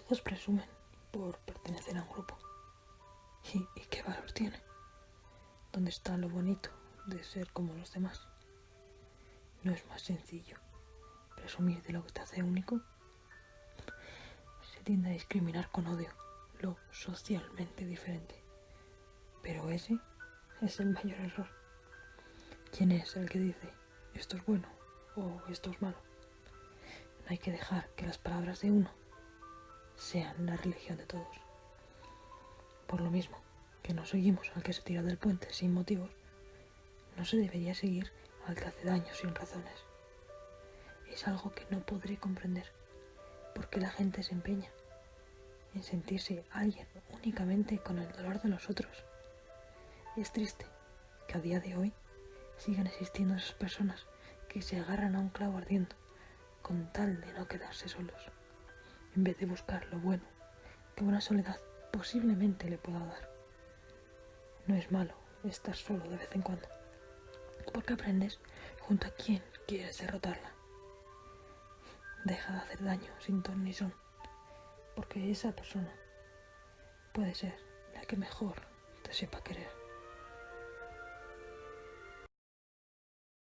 Todos presumen por pertenecer a un grupo. ¿Y qué valor tiene? ¿Dónde está lo bonito de ser como los demás? ¿No es más sencillo presumir de lo que te hace único? Se tiende a discriminar con odio lo socialmente diferente. Pero ese es el mayor error. ¿Quién es el que dice esto es bueno o esto es malo? No hay que dejar que las palabras de uno sean la religión de todos. Por lo mismo que no seguimos al que se tira del puente sin motivos, no se debería seguir al que hace daño sin razones. Es algo que no podré comprender, porque la gente se empeña en sentirse alguien únicamente con el dolor de los otros. Es triste que a día de hoy sigan existiendo esas personas que se agarran a un clavo ardiendo con tal de no quedarse solos, en vez de buscar lo bueno que una soledad posiblemente le pueda dar. No es malo estar solo de vez en cuando, porque aprendes junto a quien quieres derrotarla. Deja de hacer daño sin ton ni son, porque esa persona puede ser la que mejor te sepa querer.